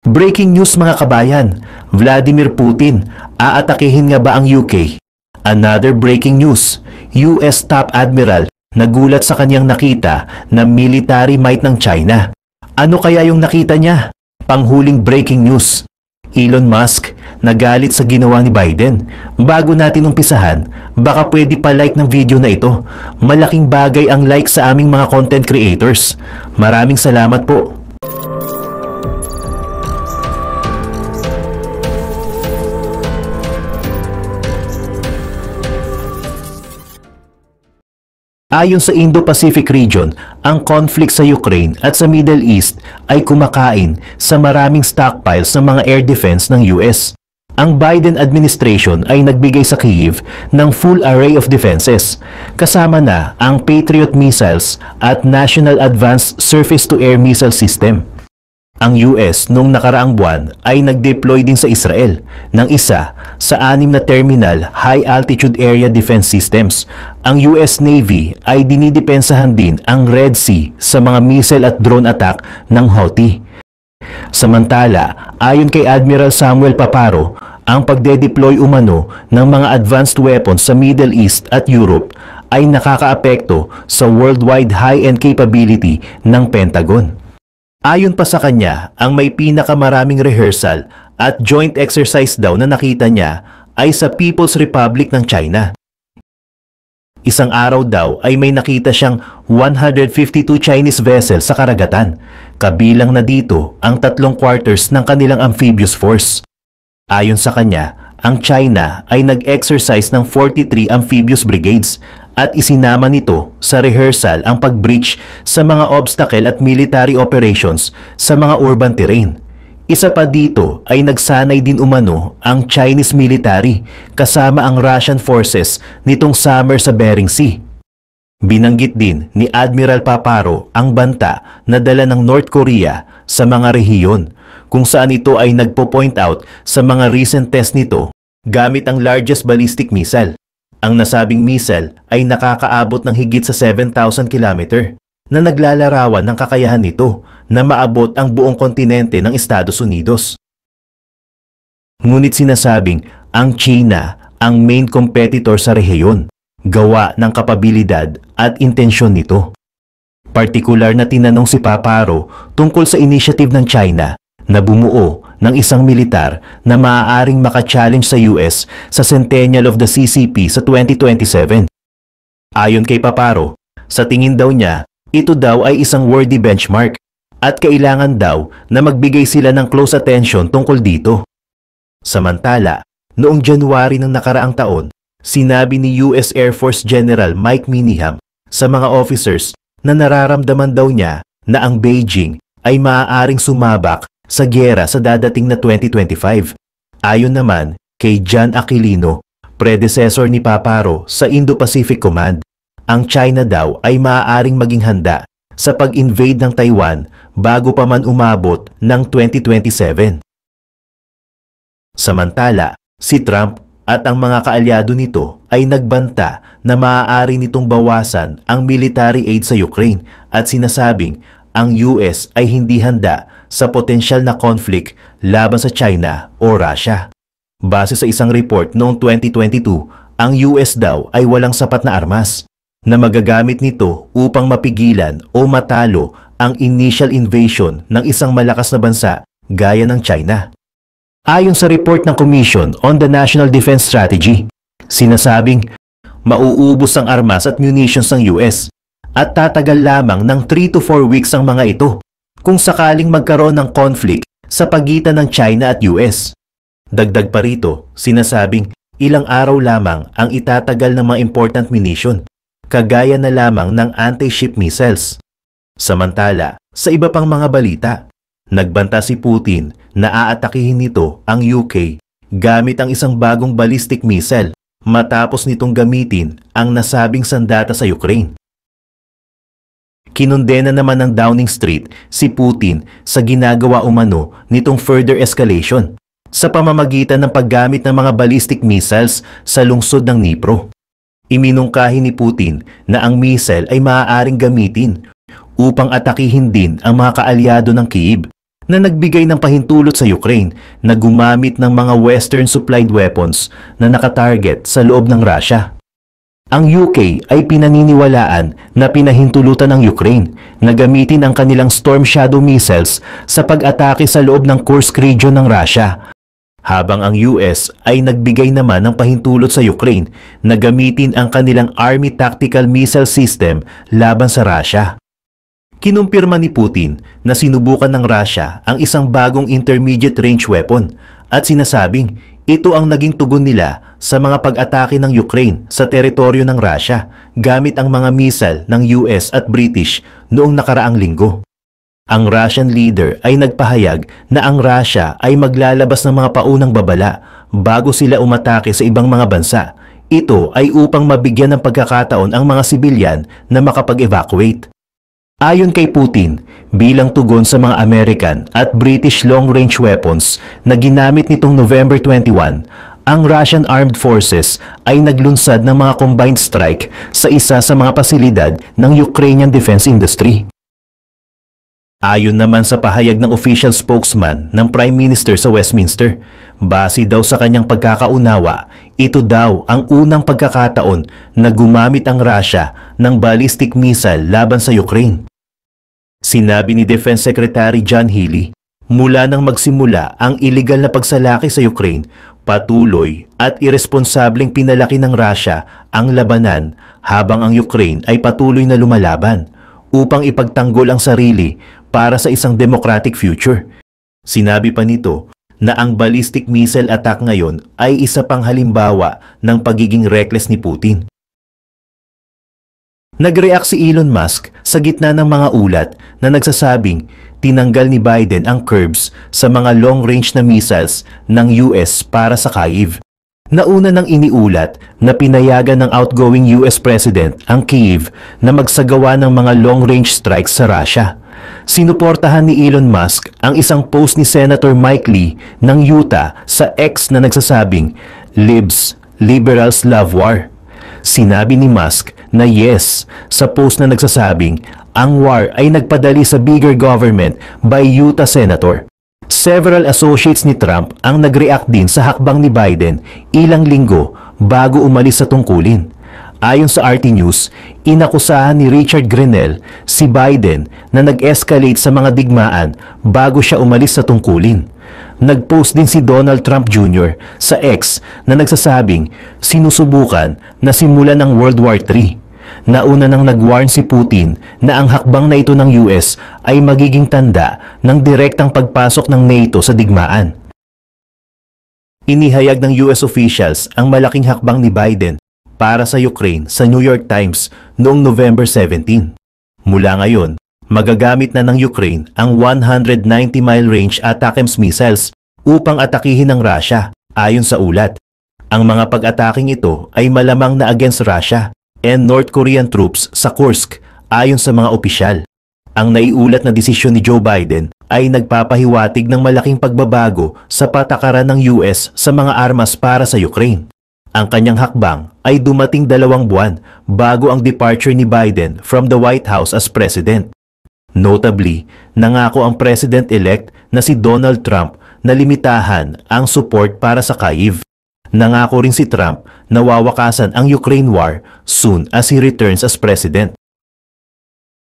Breaking news mga kabayan, Vladimir Putin, aatakihin nga ba ang UK? Another breaking news, US Top Admiral nagulat sa kanyang nakita na military might ng China. Ano kaya yung nakita niya? Panghuling breaking news, Elon Musk nagalit sa ginawa ni Biden. Bago natin umpisahan, baka pwede pa like ng video na ito. Malaking bagay ang like sa aming mga content creators. Maraming salamat po. Ayon sa Indo-Pacific region, ang conflict sa Ukraine at sa Middle East ay kumakain sa maraming stockpiles ng mga air defense ng US. Ang Biden administration ay nagbigay sa Kyiv ng full array of defenses, kasama na ang Patriot missiles at National Advanced Surface-to-Air Missile System. Ang US noong nakaraang buwan ay nag-deploy din sa Israel ng isa sa 6 na terminal high-altitude area defense systems. Ang US Navy ay dinidepensahan din ang Red Sea sa mga missile at drone attack ng Houthi. Samantala, ayon kay Admiral Samuel Paparo, ang pagde-deploy umano ng mga advanced weapons sa Middle East at Europe ay nakakaapekto sa worldwide high-end capability ng Pentagon. Ayon pa sa kanya, ang may pinakamaraming rehearsal at joint exercise daw na nakita niya ay sa People's Republic ng China. Isang araw daw ay may nakita siyang 152 Chinese vessels sa karagatan, kabilang na dito ang 3 quarters ng kanilang amphibious force. Ayon sa kanya, ang China ay nag-exercise ng 43 amphibious brigades at isinama nito sa rehearsal ang pag-breach sa mga obstacle at military operations sa mga urban terrain. Isa pa dito ay nagsanay din umano ang Chinese military kasama ang Russian forces nitong summer sa Bering Sea. Binanggit din ni Admiral Paparo ang banta na dala ng North Korea sa mga rehiyon kung saan ito ay nagpo-point out sa mga recent test nito gamit ang largest ballistic missile. Ang nasabing missile ay nakakaabot ng higit sa 7,000 km na naglalarawan ng kakayahan nito na maabot ang buong kontinente ng Estados Unidos. Ngunit sinasabing ang China ang main competitor sa rehiyon, gawa ng kapabilidad at intensyon nito. Partikular na tinanong si Paparo tungkol sa initiative ng China na bumuo ng isang militar na maaaring maka-challenge sa US sa Centennial of the CCP sa 2027. Ayon kay Paparo, sa tingin daw niya, ito daw ay isang worthy benchmark at kailangan daw na magbigay sila ng close attention tungkol dito. Samantala, noong January ng nakaraang taon, sinabi ni US Air Force General Mike Miniham sa mga officers na nararamdaman daw niya na ang Beijing ay maaaring sumabak sa giyera sa dadating na 2025. Ayon naman kay John Aquilino, predecessor ni Paparo sa Indo-Pacific Command, ang China daw ay maaaring maging handa sa pag-invade ng Taiwan bago pa man umabot ng 2027. Samantala, si Trump at ang mga kaalyado nito ay nagbanta na maaari nitong bawasan ang military aid sa Ukraine at sinasabing ang US ay hindi handa sa potensyal na conflict laban sa China o Russia. Base sa isang report noong 2022, ang US daw ay walang sapat na armas na magagamit nito upang mapigilan o matalo ang initial invasion ng isang malakas na bansa gaya ng China. Ayon sa report ng Commission on the National Defense Strategy, sinasabing mauubos ang armas at munitions ng US at tatagal lamang ng 3 to 4 weeks ang mga ito kung sakaling magkaroon ng conflict sa pagitan ng China at US. Dagdag pa rito, sinasabing ilang araw lamang ang itatagal ng mga important munition, kagaya na lamang ng anti-ship missiles. Samantala, sa iba pang mga balita, nagbanta si Putin na aatakihin nito ang UK gamit ang isang bagong ballistic missile matapos nitong gamitin ang nasabing sandata sa Ukraine. Kinondena naman ng Downing Street si Putin sa ginagawa umano nitong further escalation sa pamamagitan ng paggamit ng mga ballistic missiles sa lungsod ng Dnipro. Iminungkahi ni Putin na ang missile ay maaaring gamitin upang atakihin din ang mga kaalyado ng Kyiv na nagbigay ng pahintulot sa Ukraine na gumamit ng mga Western-supplied weapons na nakatarget sa loob ng Russia. Ang UK ay pinaniniwalaan na pinahintulutan ng Ukraine na gamitin ang kanilang Storm Shadow missiles sa pag-atake sa loob ng Kursk region ng Russia, habang ang US ay nagbigay naman ng pahintulot sa Ukraine na gamitin ang kanilang Army Tactical Missile System laban sa Russia. Kinumpirma ni Putin na sinubukan ng Russia ang isang bagong intermediate range weapon at sinasabing ito ang naging tugon nila sa mga pag-atake ng Ukraine sa teritoryo ng Russia gamit ang mga missile ng US at British noong nakaraang linggo. Ang Russian leader ay nagpahayag na ang Russia ay maglalabas ng mga paunang babala bago sila umatake sa ibang mga bansa. Ito ay upang mabigyan ng pagkakataon ang mga sibilyan na makapag-evacuate. Ayon kay Putin, bilang tugon sa mga American at British long-range weapons na ginamit nitong November 21, ang Russian Armed Forces ay naglunsad ng mga combined strike sa isa sa mga pasilidad ng Ukrainian defense industry. Ayon naman sa pahayag ng official spokesman ng Prime Minister sa Westminster, base daw sa kanyang pagkakaunawa, ito daw ang unang pagkakataon na gumamit ang Russia ng ballistic missile laban sa Ukraine. Sinabi ni Defense Secretary John Healey, mula nang magsimula ang iligal na pagsalaki sa Ukraine, patuloy at irresponsableng pinalaki ng Russia ang labanan habang ang Ukraine ay patuloy na lumalaban upang ipagtanggol ang sarili para sa isang democratic future. Sinabi pa nito na ang ballistic missile attack ngayon ay isa pang halimbawa ng pagiging reckless ni Putin. Nag-react si Elon Musk sa gitna ng mga ulat na nagsasabing tinanggal ni Biden ang curbs sa mga long-range na missiles ng US para sa Kyiv. Nauna nang iniulat na pinayagan ng outgoing US President ang Kyiv na magsagawa ng mga long-range strikes sa Russia. Sinuportahan ni Elon Musk ang isang post ni Senator Mike Lee ng Utah sa X na nagsasabing, "Libs, liberals love war." Sinabi ni Musk na yes sa post na nagsasabing ang war ay nagpadali sa bigger government by Utah Senator. Several associates ni Trump ang nag-react din sa hakbang ni Biden ilang linggo bago umalis sa tungkulin. Ayon sa RT News, inakusahan ni Richard Grenell si Biden na nag-escalate sa mga digmaan bago siya umalis sa tungkulin. Nag-post din si Donald Trump Jr. sa X na nagsasabing sinusubukan na simulan ng World War III. Nauna nang nag-warn si Putin na ang hakbang na ito ng US ay magiging tanda ng direktang pagpasok ng NATO sa digmaan. Inihayag ng US officials ang malaking hakbang ni Biden para sa Ukraine sa New York Times noong November 17. Mula ngayon, magagamit na ng Ukraine ang 190-mile range ATACMS missiles upang atakihin ng Russia, ayon sa ulat. Ang mga pag-ataking ito ay malamang na against Russia and North Korean troops sa Kursk, ayon sa mga opisyal. Ang naiulat na desisyon ni Joe Biden ay nagpapahiwatig ng malaking pagbabago sa patakaran ng US sa mga armas para sa Ukraine. Ang kanyang hakbang ay dumating 2 buwan bago ang departure ni Biden from the White House as president. Notably, nangako ang President-elect na si Donald Trump na limitahan ang support para sa Kyiv. Nangako rin si Trump na wawakasan ang Ukraine war soon as he returns as president.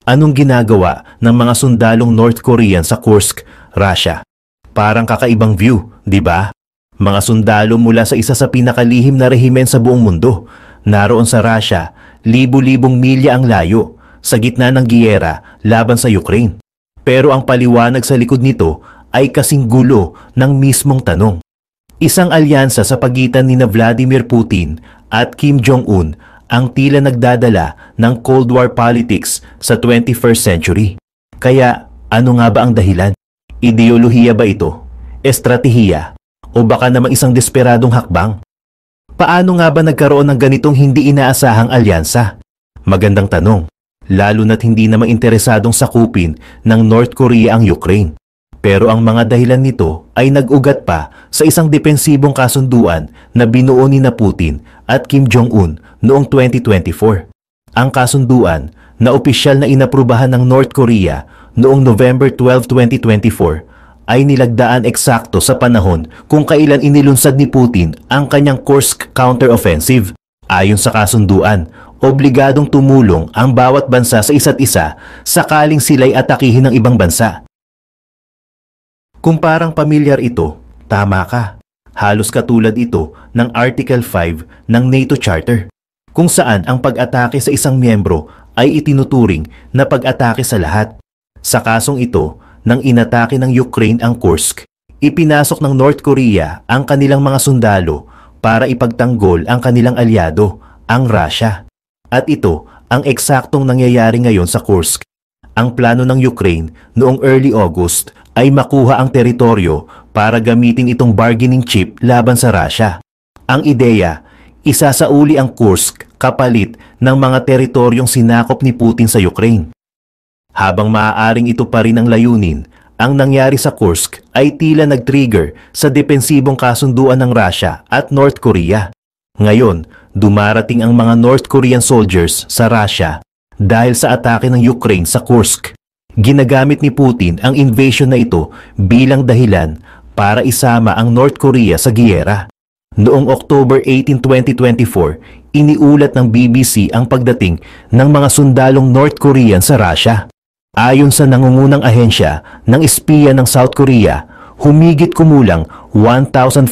Anong ginagawa ng mga sundalong North Korean sa Kursk, Russia? Parang kakaibang view, di ba? Mga sundalo mula sa isa sa pinakalihim na rehimen sa buong mundo. Naroon sa Russia, libu-libong milya ang layo sa gitna ng giyera laban sa Ukraine. Pero ang paliwanag sa likod nito ay kasing gulo ng mismong tanong. Isang alyansa sa pagitan ni Vladimir Putin at Kim Jong-un ang tila nagdadala ng Cold War politics sa 21st century. Kaya ano nga ba ang dahilan? Ideolohiya ba ito? Estratehiya? O baka namang isang desperadong hakbang? Paano nga ba nagkaroon ng ganitong hindi inaasahang alyansa? Magandang tanong. Lalo na't hindi namang interesadong sakupin ng North Korea ang Ukraine. Pero ang mga dahilan nito ay nag-ugat pa sa isang depensibong kasunduan na binuo ni Putin at Kim Jong-un noong 2024. Ang kasunduan na opisyal na inaprubahan ng North Korea noong November 12, 2024 ay nilagdaan eksakto sa panahon kung kailan inilunsad ni Putin ang kanyang Kursk counter-offensive. Ayon sa kasunduan, obligadong tumulong ang bawat bansa sa isa't isa sakaling sila'y atakihin ng ibang bansa. Kung parang pamilyar ito, tama ka. Halos katulad ito ng Article 5 ng NATO Charter, kung saan ang pag-atake sa isang miyembro ay itinuturing na pag-atake sa lahat. Sa kasong ito, nang inatake ng Ukraine ang Kursk, ipinasok ng North Korea ang kanilang mga sundalo para ipagtanggol ang kanilang alyado, ang Russia. At ito ang eksaktong nangyayari ngayon sa Kursk. Ang plano ng Ukraine noong early August ay makuha ang teritoryo para gamitin itong bargaining chip laban sa Russia. Ang ideya, isasauli ang Kursk kapalit ng mga teritoryong sinakop ni Putin sa Ukraine. Habang maaaring ito pa rin ang layunin, ang nangyari sa Kursk ay tila nag-trigger sa depensibong kasunduan ng Russia at North Korea. Ngayon, dumarating ang mga North Korean soldiers sa Russia dahil sa atake ng Ukraine sa Kursk. Ginagamit ni Putin ang invasion na ito bilang dahilan para isama ang North Korea sa giyera. Noong October 18, 2024, iniulat ng BBC ang pagdating ng mga sundalong North Korean sa Russia. Ayon sa nangungunang ahensya ng espiya ng South Korea, humigit kumulang 1,500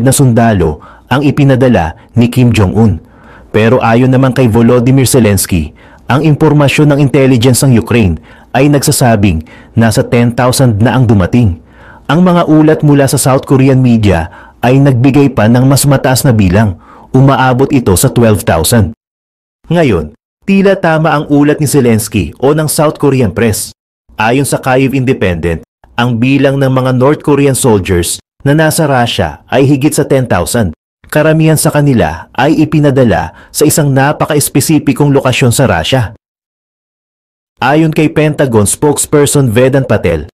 na sundalo ang ipinadala ni Kim Jong-un. Pero ayon naman kay Volodymyr Zelensky, ang impormasyon ng intelligence ng Ukraine ay nagsasabing nasa 10,000 na ang dumating. Ang mga ulat mula sa South Korean media ay nagbigay pa ng mas mataas na bilang, umaabot ito sa 12,000. Ngayon, tila tama ang ulat ni Zelensky o ng South Korean press. Ayon sa Kyiv Independent, ang bilang ng mga North Korean soldiers na nasa Russia ay higit sa 10,000. Karamihan sa kanila ay ipinadala sa isang napaka-espesipikong lokasyon sa Russia. Ayon kay Pentagon spokesperson Vedant Patel,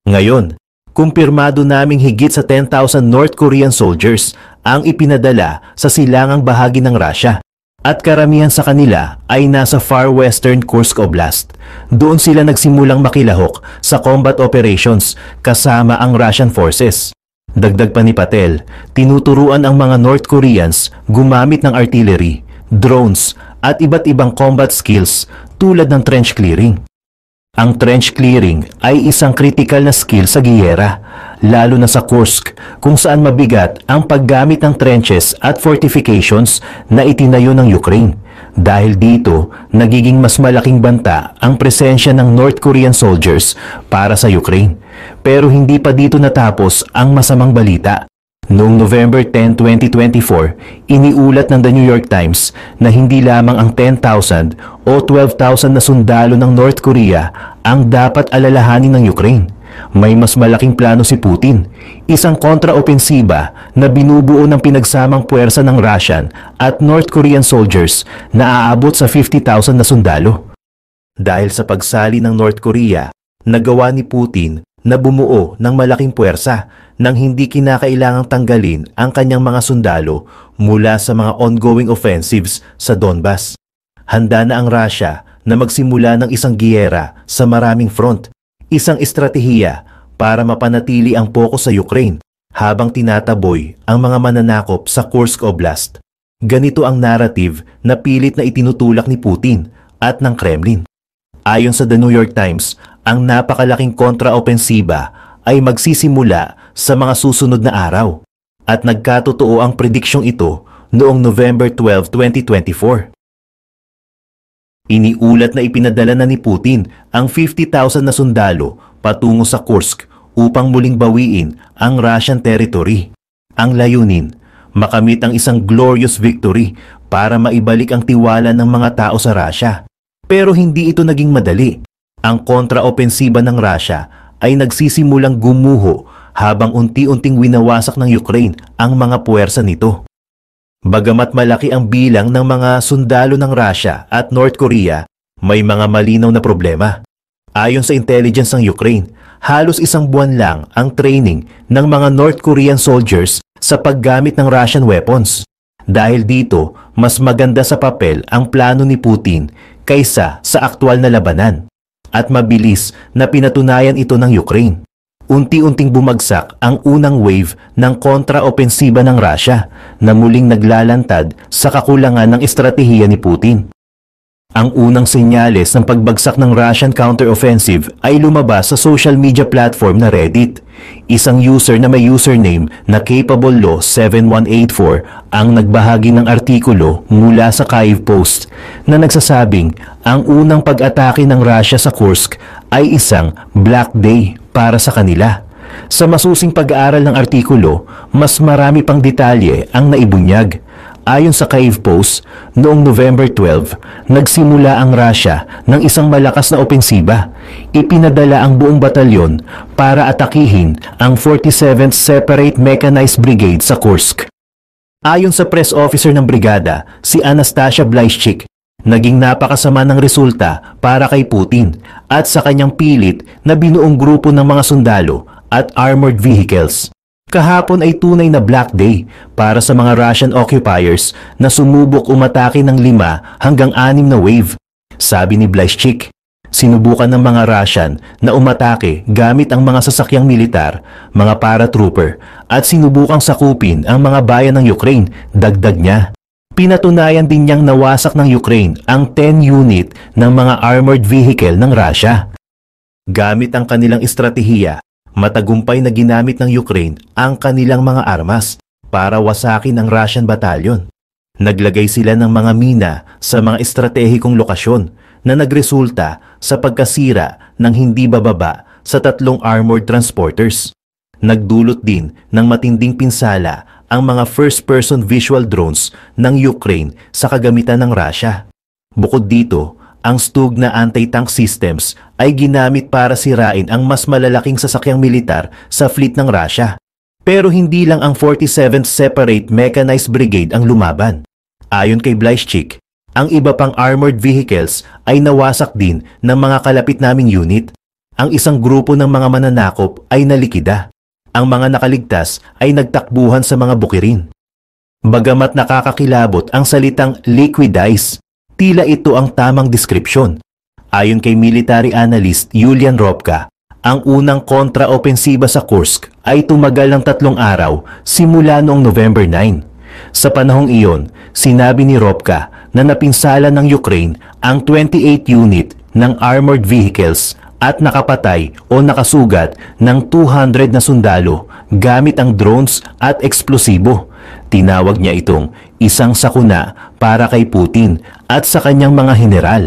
ngayon, kumpirmado naming higit sa 10,000 North Korean soldiers ang ipinadala sa silangang bahagi ng Russia. At karamihan sa kanila ay nasa far western Kursk Oblast. Doon sila nagsimulang makilahok sa combat operations kasama ang Russian forces. Dagdag pa ni Patel, tinuturuan ang mga North Koreans gumamit ng artillery, drones at iba't ibang combat skills tulad ng trench clearing. Ang trench clearing ay isang critical na skill sa giyera, lalo na sa Kursk kung saan mabigat ang paggamit ng trenches at fortifications na itinayo ng Ukraine. Dahil dito, nagiging mas malaking banta ang presensya ng North Korean soldiers para sa Ukraine. Pero hindi pa dito natapos ang masamang balita. Noong November 10, 2024, iniulat ng The New York Times na hindi lamang ang 10,000 o 12,000 na sundalo ng North Korea ang dapat alalahanin ng Ukraine. May mas malaking plano si Putin, isang kontraopensiba na binubuo ng pinagsamang puwersa ng Russian at North Korean soldiers na aabot sa 50,000 na sundalo. Dahil sa pagsali ng North Korea, nagawa ni Putin na bumuo ng malaking puwersa nang hindi kinakailangang tanggalin ang kanyang mga sundalo mula sa mga ongoing offensives sa Donbas. Handa na ang Russia na magsimula ng isang giyera sa maraming front, isang estratehiya para mapanatili ang pokus sa Ukraine habang tinataboy ang mga mananakop sa Kursk Oblast. Ganito ang narrative na pilit na itinutulak ni Putin at ng Kremlin. Ayon sa The New York Times, ang napakalaking kontraopensiba ay magsisimula sa mga susunod na araw at nagkatotoo ang prediksyong ito noong November 12, 2024. Iniulat na ipinadala na ni Putin ang 50,000 na sundalo patungo sa Kursk upang muling bawiin ang Russian territory. Ang layunin, makamit ang isang glorious victory para maibalik ang tiwala ng mga tao sa Russia. Pero hindi ito naging madali. Ang kontraopensiba ng Russia ay nagsisimulang gumuho habang unti-unting winawasak ng Ukraine ang mga puwersa nito. Bagamat malaki ang bilang ng mga sundalo ng Russia at North Korea, may mga malinaw na problema. Ayon sa intelligence ng Ukraine, halos isang buwan lang ang training ng mga North Korean soldiers sa paggamit ng Russian weapons. Dahil dito, mas maganda sa papel ang plano ni Putin kaysa sa aktwal na labanan. At mabilis na pinatunayan ito ng Ukraine. Unti-unting bumagsak ang unang wave ng kontra-opensiba ng Russia na muling naglalantad sa kakulangan ng estratehiya ni Putin. Ang unang senyales ng pagbagsak ng Russian counter-offensive ay lumabas sa social media platform na Reddit. Isang user na may username na CapableLaw7184 ang nagbahagi ng artikulo mula sa Kyiv Post na nagsasabing ang unang pag-atake ng Russia sa Kursk ay isang Black Day para sa kanila. Sa masusing pag-aaral ng artikulo, mas marami pang detalye ang naibunyag. Ayon sa Kyiv Post, noong November 12, nagsimula ang Russia ng isang malakas na opensiba. Ipinadala ang buong batalyon para atakihin ang 47th Separate Mechanized Brigade sa Kursk. Ayon sa press officer ng brigada, si Anastasia Blyshchik, naging napakasama ng resulta para kay Putin at sa kanyang pilit na binuong grupo ng mga sundalo at armored vehicles. Kahapon ay tunay na Black Day para sa mga Russian occupiers na sumubok umatake ng 5 hanggang 6 na wave. Sabi ni Blyshchik, sinubukan ng mga Russian na umatake gamit ang mga sasakyang militar, mga paratrooper at sinubukang sakupin ang mga bayan ng Ukraine, dagdag niya. Pinatunayan din niyang nawasak ng Ukraine ang 10 unit ng mga armored vehicle ng Russia. Gamit ang kanilang estratehiya, matagumpay na ginamit ng Ukraine ang kanilang mga armas para wasakin ang Russian batalyon. Naglagay sila ng mga mina sa mga estratehikong lokasyon na nagresulta sa pagkasira ng hindi bababa sa 3 armored transporters. Nagdulot din ng matinding pinsala ang mga first-person visual drones ng Ukraine sa kagamitan ng Russia. Bukod dito, ang Stug na anti-tank systems ay ginamit para sirain ang mas malalaking sasakyang militar sa fleet ng Russia. Pero hindi lang ang 47th Separate Mechanized Brigade ang lumaban. Ayon kay Blyshchik, ang iba pang armored vehicles ay nawasak din ng mga kalapit naming unit. Ang isang grupo ng mga mananakop ay nalikida. Ang mga nakaligtas ay nagtakbuhan sa mga bukirin. Bagamat nakakakilabot ang salitang liquidize, tila ito ang tamang deskripsyon. Ayon kay military analyst Yulian Robka, ang unang kontra-opensiba sa Kursk ay tumagal ng 3 araw simula noong November 9. Sa panahong iyon, sinabi ni Robka na napinsala ng Ukraine ang 28 unit ng armored vehicles at nakapatay o nakasugat ng 200 na sundalo gamit ang drones at eksplosibo. Tinawag niya itong isang sakuna para kay Putin at sa kanyang mga general.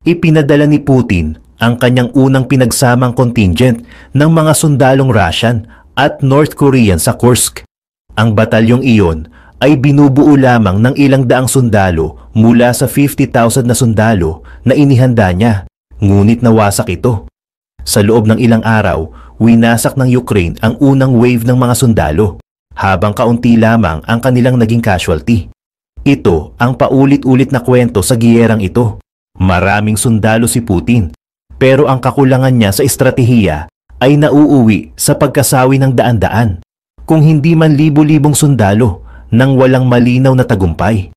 Ipinadala ni Putin ang kanyang unang pinagsamang contingent ng mga sundalong Russian at North Korean sa Kursk. Ang batalyong iyon ay binubuo lamang ng ilang daang sundalo mula sa 50,000 na sundalo na inihanda niya, ngunit nawasak ito. Sa loob ng ilang araw, winasak ng Ukraine ang unang wave ng mga sundalo, habang kaunti lamang ang kanilang naging casualty. Ito ang paulit-ulit na kwento sa giyerang ito. Maraming sundalo si Putin, pero ang kakulangan niya sa estratehiya ay nauuwi sa pagkasawi ng daan-daan, kung hindi man libo-libong sundalo nang walang malinaw na tagumpay.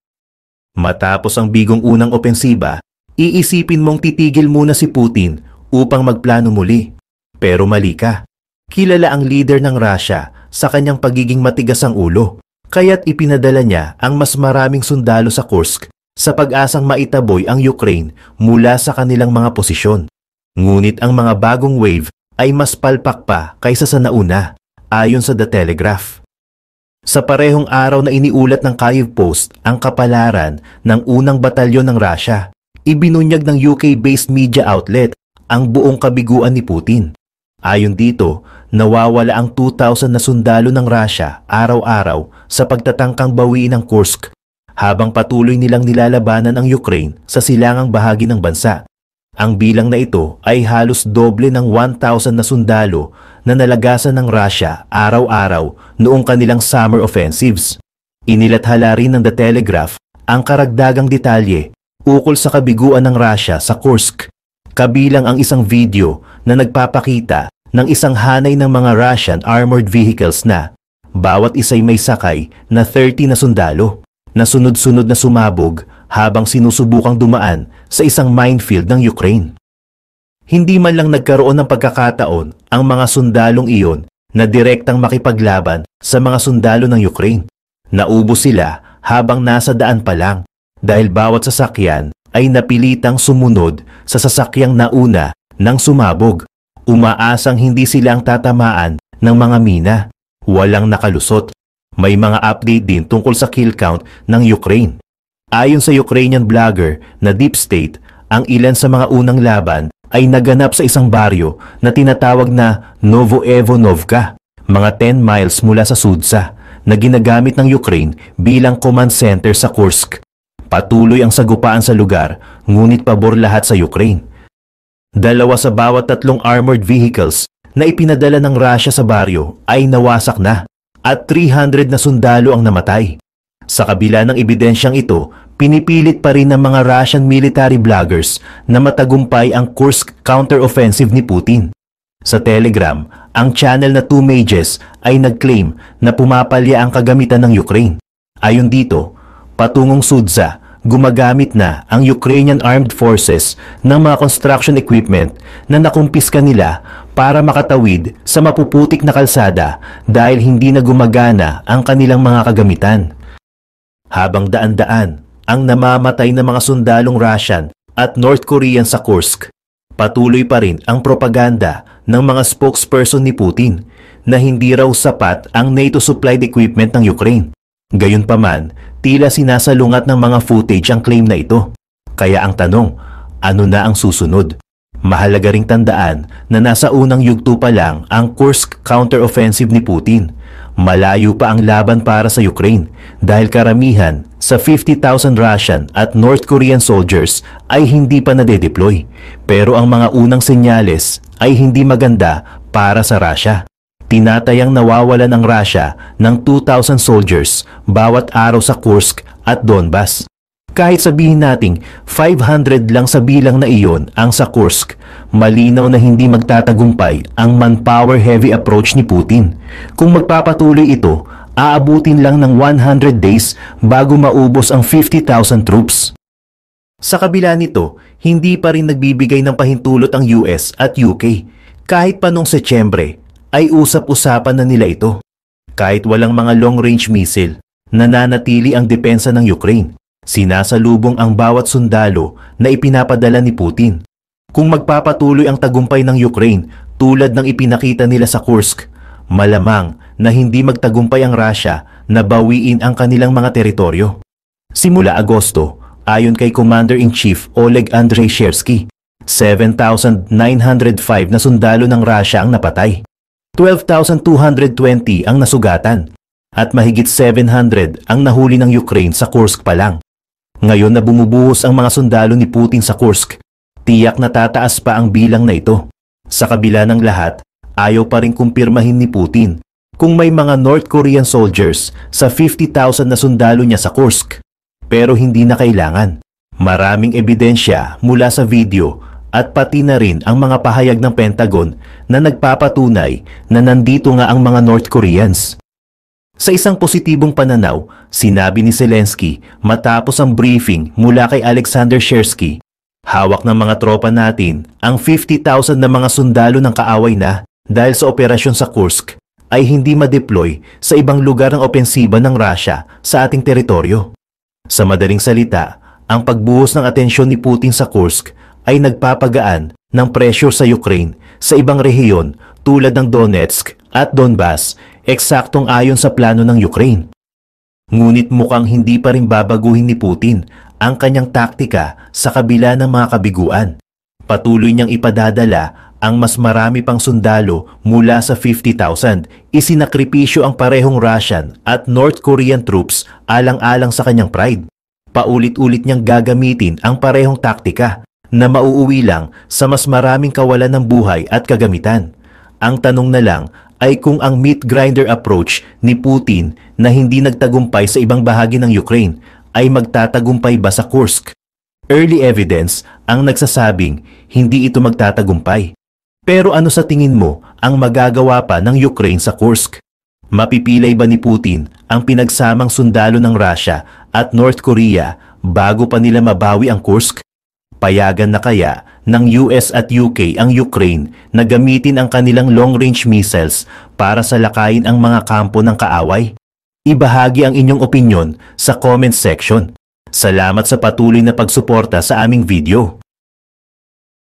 Matapos ang bigong unang opensiba, iisipin mong titigil muna si Putin upang magplano muli. Pero mali ka. Kilala ang leader ng Russia sa kanyang pagiging matigas ang ulo, kaya't ipinadala niya ang mas maraming sundalo sa Kursk sa pag-asang maitaboy ang Ukraine mula sa kanilang mga posisyon. Ngunit ang mga bagong wave ay mas palpak pa kaysa sa nauna, ayon sa The Telegraph. Sa parehong araw na iniulat ng Kyiv Post ang kapalaran ng unang batalyon ng Russia, ibinunyag ng UK-based media outlet ang buong kabiguan ni Putin. Ayon dito, nawawala ang 2,000 na sundalo ng Russia araw-araw sa pagtatangkang bawiin ang Kursk, habang patuloy nilang nilalabanan ang Ukraine sa silangang bahagi ng bansa. Ang bilang na ito ay halos doble ng 1,000 na sundalo na nalagasan ng Russia araw-araw noong kanilang summer offensives. Inilathala rin ng The Telegraph ang karagdagang detalye ukol sa kabiguan ng Russia sa Kursk, kabilang ang isang video na nagpapakita ng isang hanay ng mga Russian armored vehicles na bawat isa'y may sakay na 30 na sundalo na sunod-sunod na sumabog habang sinusubukang dumaan sa isang minefield ng Ukraine. Hindi man lang nagkaroon ng pagkakataon ang mga sundalong iyon na direktang makipaglaban sa mga sundalo ng Ukraine. Naubos sila habang nasa daan pa lang dahil bawat sasakyan ay napilitang sumunod sa sasakyang nauna ng sumabog. Umaasang hindi sila ang tatamaan ng mga mina. Walang nakalusot. May mga update din tungkol sa kill count ng Ukraine. Ayon sa Ukrainian blogger na Deep State, ang ilan sa mga unang laban ay naganap sa isang baryo na tinatawag na Novoevonovka, mga 10 miles mula sa Sudza, na ginagamit ng Ukraine bilang command center sa Kursk. Patuloy ang sagupaan sa lugar, ngunit pabor lahat sa Ukraine. 2 sa bawat 3 armored vehicles na ipinadala ng Russia sa baryo ay nawasak na at 300 na sundalo ang namatay. Sa kabila ng ebidensyang ito, pinipilit pa rin ng mga Russian military bloggers na matagumpay ang Kursk counter-offensive ni Putin. Sa Telegram, ang channel na 2 Mages ay nag-claim na pumapalya ang kagamitan ng Ukraine. Ayon dito, patungong Sudza, gumagamit na ang Ukrainian Armed Forces ng mga construction equipment na nakumpiska nila para makatawid sa mapuputik na kalsada dahil hindi na gumagana ang kanilang mga kagamitan. Habang daan-daan ang namamatay na mga sundalong Russian at North Korean sa Kursk, patuloy pa rin ang propaganda ng mga spokesperson ni Putin na hindi raw sapat ang NATO-supplied equipment ng Ukraine. Gayunpaman, tila sinasalungat ng mga footage ang claim na ito. Kaya ang tanong, ano na ang susunod? Mahalaga ring tandaan na nasa unang yugto pa lang ang Kursk counter-offensive ni Putin. Malayo pa ang laban para sa Ukraine dahil karamihan sa 50,000 Russian at North Korean soldiers ay hindi pa nade-deploy. Pero ang mga unang senyales ay hindi maganda para sa Russia. Tinatayang nawawalan ng Russia ng 2,000 soldiers bawat araw sa Kursk at Donbas. Kahit sabihin nating 500 lang sa bilang na iyon ang sa Kursk, malinaw na hindi magtatagumpay ang manpower-heavy approach ni Putin. Kung magpapatuloy ito, aabutin lang ng 100 days bago maubos ang 50,000 troops. Sa kabila nito, hindi pa rin nagbibigay ng pahintulot ang US at UK. Kahit pa noong Setyembre, ay usap-usapan na nila ito. Kahit walang mga long-range missile, nananatili ang depensa ng Ukraine. Sinasalubong ang bawat sundalo na ipinapadala ni Putin. Kung magpapatuloy ang tagumpay ng Ukraine tulad ng ipinakita nila sa Kursk, malamang na hindi magtagumpay ang Russia na bawiin ang kanilang mga teritoryo. Simula Agosto, ayon kay Commander-in-Chief Oleg Andrei-Shersky, 7,905 na sundalo ng Russia ang napatay. 12,220 ang nasugatan at mahigit 700 ang nahuli ng Ukraine sa Kursk pa lang. Ngayon na bumubuhos ang mga sundalo ni Putin sa Kursk, tiyak na tataas pa ang bilang na ito. Sa kabila ng lahat, ayaw pa rin kumpirmahin ni Putin kung may mga North Korean soldiers sa 50,000 na sundalo niya sa Kursk. Pero hindi na kailangan. Maraming ebidensya mula sa video at pati na rin ang mga pahayag ng Pentagon na nagpapatunay na nandito nga ang mga North Koreans. Sa isang positibong pananaw, sinabi ni Zelensky matapos ang briefing mula kay Alexander Shersky, hawak ng mga tropa natin ang 50,000 na mga sundalo ng kaaway na dahil sa operasyon sa Kursk ay hindi ma-deploy sa ibang lugar ng opensiba ng Russia sa ating teritoryo. Sa madaling salita, ang pagbuhos ng atensyon ni Putin sa Kursk ay nagpapagaan ng pressure sa Ukraine sa ibang rehiyon tulad ng Donetsk at Donbas, eksaktong ayon sa plano ng Ukraine. Ngunit mukhang hindi pa rin babaguhin ni Putin ang kanyang taktika sa kabila ng mga kabiguan. Patuloy niyang ipadadala ang mas marami pang sundalo mula sa 50,000. Isinakripisyo ang parehong Russian at North Korean troops alang-alang sa kanyang pride. Paulit-ulit niyang gagamitin ang parehong taktika na mauuwi lang sa mas maraming kawalan ng buhay at kagamitan. Ang tanong na lang ay kung ang meat grinder approach ni Putin na hindi nagtagumpay sa ibang bahagi ng Ukraine ay magtatagumpay ba sa Kursk. Early evidence ang nagsasabing hindi ito magtatagumpay. Pero ano sa tingin mo ang magagawa pa ng Ukraine sa Kursk? Mapipilay ba ni Putin ang pinagsamang sundalo ng Russia at North Korea bago pa nila mabawi ang Kursk? Payagan na kaya ng US at UK ang Ukraine na gamitin ang kanilang long-range missiles para salakayin ang mga kampo ng kaaway? Ibahagi ang inyong opinyon sa comment section. Salamat sa patuloy na pagsuporta sa aming video.